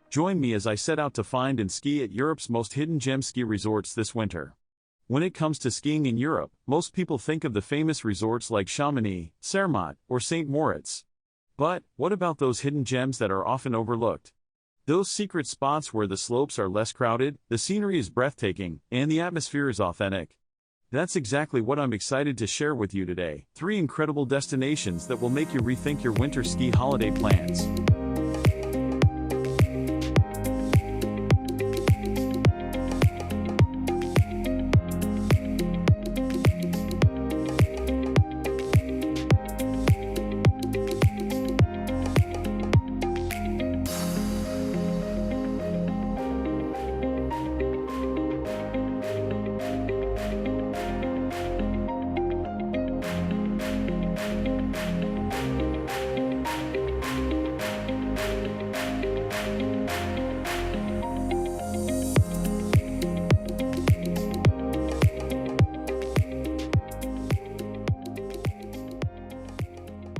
Join me as I set out to find and ski at Europe's most hidden gem ski resorts this winter. When it comes to skiing in Europe, most people think of the famous resorts like Chamonix, Zermatt, or St. Moritz. But, what about those hidden gems that are often overlooked? Those secret spots where the slopes are less crowded, the scenery is breathtaking, and the atmosphere is authentic. That's exactly what I'm excited to share with you today. 3 incredible destinations that will make you rethink your winter ski holiday plans.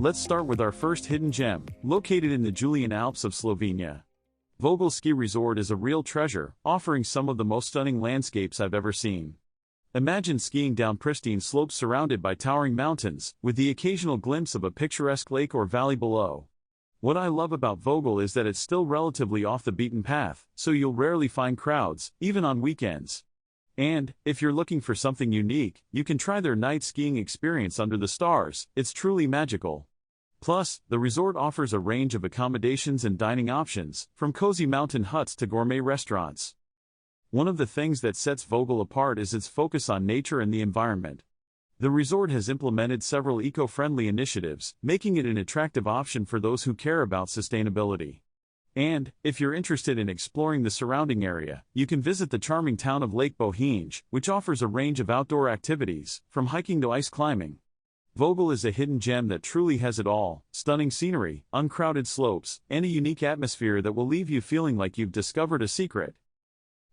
Let's start with our first hidden gem, located in the Julian Alps of Slovenia. Vogel ski resort is a real treasure, offering some of the most stunning landscapes I've ever seen. Imagine skiing down pristine slopes surrounded by towering mountains, with the occasional glimpse of a picturesque lake or valley below. What I love about Vogel is that it's still relatively off the beaten path, so you'll rarely find crowds, even on weekends. And, if you're looking for something unique, you can try their night skiing experience under the stars. It's truly magical. Plus, the resort offers a range of accommodations and dining options, from cozy mountain huts to gourmet restaurants. One of the things that sets Vogel apart is its focus on nature and the environment. The resort has implemented several eco-friendly initiatives, making it an attractive option for those who care about sustainability. And, if you're interested in exploring the surrounding area, you can visit the charming town of Lake Bohinj, which offers a range of outdoor activities, from hiking to ice climbing. Vogel is a hidden gem that truly has it all: stunning scenery, uncrowded slopes, and a unique atmosphere that will leave you feeling like you've discovered a secret.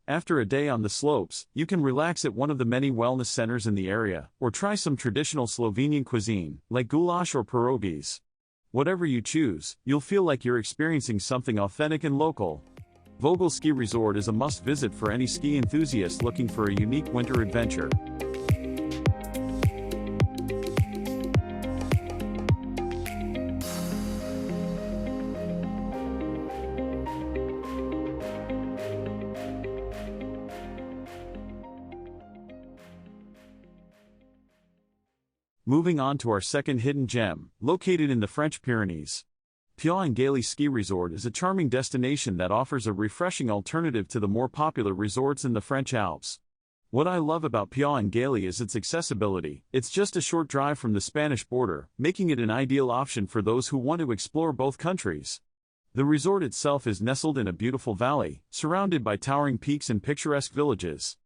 After a day on the slopes, you can relax at one of the many wellness centers in the area, or try some traditional Slovenian cuisine, like goulash or pierogies. Whatever you choose, you'll feel like you're experiencing something authentic and local. Vogel Ski Resort is a must-visit for any ski enthusiast looking for a unique winter adventure. Moving on to our second hidden gem, located in the French Pyrenees. Piau-Engaly Ski Resort is a charming destination that offers a refreshing alternative to the more popular resorts in the French Alps. What I love about Piau-Engaly is its accessibility. It's just a short drive from the Spanish border, making it an ideal option for those who want to explore both countries. The resort itself is nestled in a beautiful valley, surrounded by towering peaks and picturesque villages.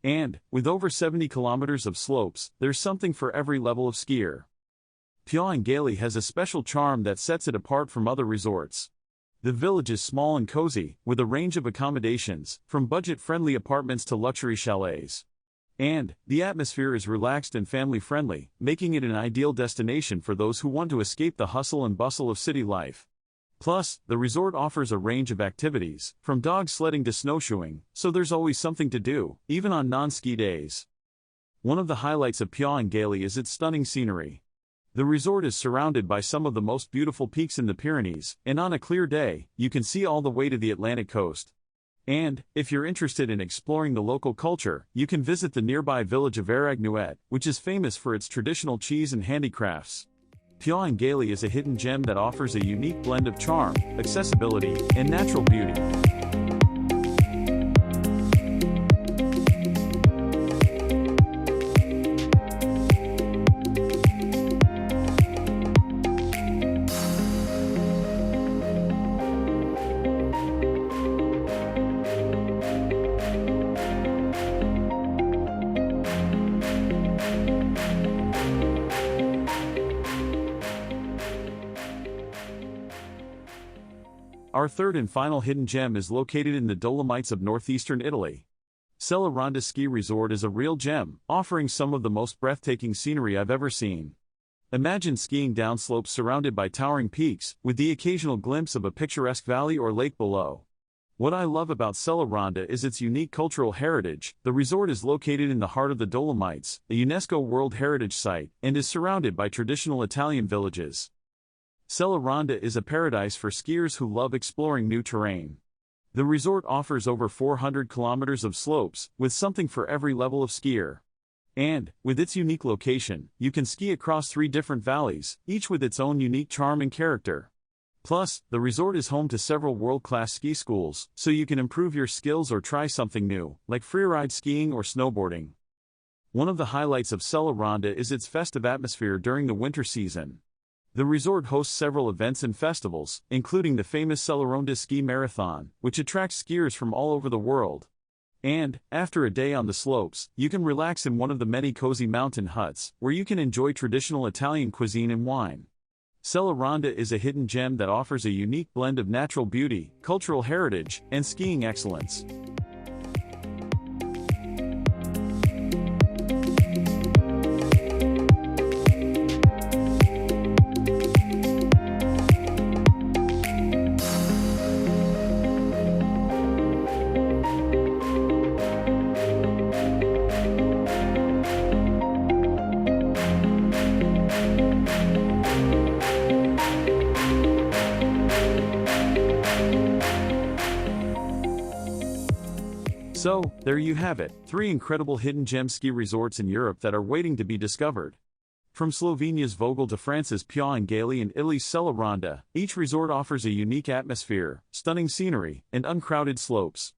And, with over 70 kilometers of slopes, there's something for every level of skier. Piau-Engaly has a special charm that sets it apart from other resorts. The village is small and cozy, with a range of accommodations, from budget-friendly apartments to luxury chalets. And, the atmosphere is relaxed and family-friendly, making it an ideal destination for those who want to escape the hustle and bustle of city life. Plus, the resort offers a range of activities, from dog sledding to snowshoeing, so there's always something to do, even on non-ski days. One of the highlights of Piau-Engaly is its stunning scenery. The resort is surrounded by some of the most beautiful peaks in the Pyrenees, and on a clear day, you can see all the way to the Atlantic coast. And, if you're interested in exploring the local culture, you can visit the nearby village of Aragnuet, which is famous for its traditional cheese and handicrafts. Piau-Engaly is a hidden gem that offers a unique blend of charm, accessibility, and natural beauty. Our third and final hidden gem is located in the Dolomites of northeastern Italy. Sella Ronda Ski Resort is a real gem, offering some of the most breathtaking scenery I've ever seen. Imagine skiing down slopes surrounded by towering peaks, with the occasional glimpse of a picturesque valley or lake below. What I love about Sella Ronda is its unique cultural heritage. The resort is located in the heart of the Dolomites, a UNESCO World Heritage Site, and is surrounded by traditional Italian villages. Sella Ronda is a paradise for skiers who love exploring new terrain. The resort offers over 400 kilometers of slopes, with something for every level of skier. And, with its unique location, you can ski across 3 different valleys, each with its own unique charm and character. Plus, the resort is home to several world-class ski schools, so you can improve your skills or try something new, like freeride skiing or snowboarding. One of the highlights of Sella Ronda is its festive atmosphere during the winter season. The resort hosts several events and festivals, including the famous Sella Ronda Ski Marathon, which attracts skiers from all over the world. And, after a day on the slopes, you can relax in one of the many cozy mountain huts, where you can enjoy traditional Italian cuisine and wine. Sella Ronda is a hidden gem that offers a unique blend of natural beauty, cultural heritage, and skiing excellence. So, there you have it, 3 incredible hidden gem ski resorts in Europe that are waiting to be discovered. From Slovenia's Vogel to France's Piau-Engaly and Italy's Sella Ronda, each resort offers a unique atmosphere, stunning scenery, and uncrowded slopes.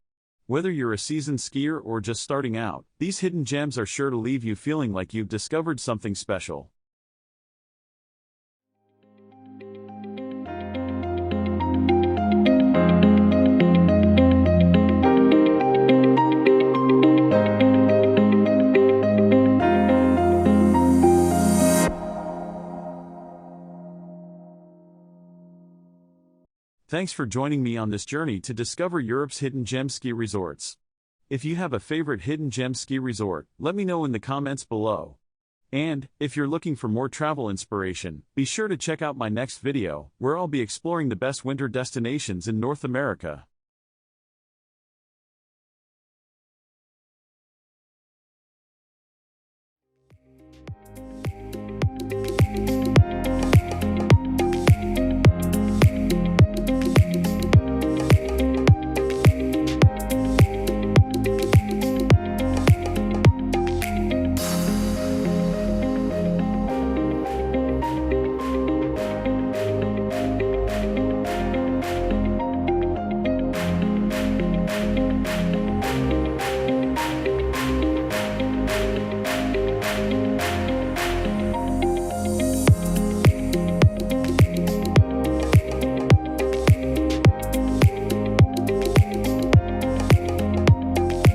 Whether you're a seasoned skier or just starting out, these hidden gems are sure to leave you feeling like you've discovered something special. Thanks for joining me on this journey to discover Europe's hidden gem ski resorts. If you have a favorite hidden gem ski resort, let me know in the comments below. And, if you're looking for more travel inspiration, be sure to check out my next video, where I'll be exploring the best winter destinations in North America.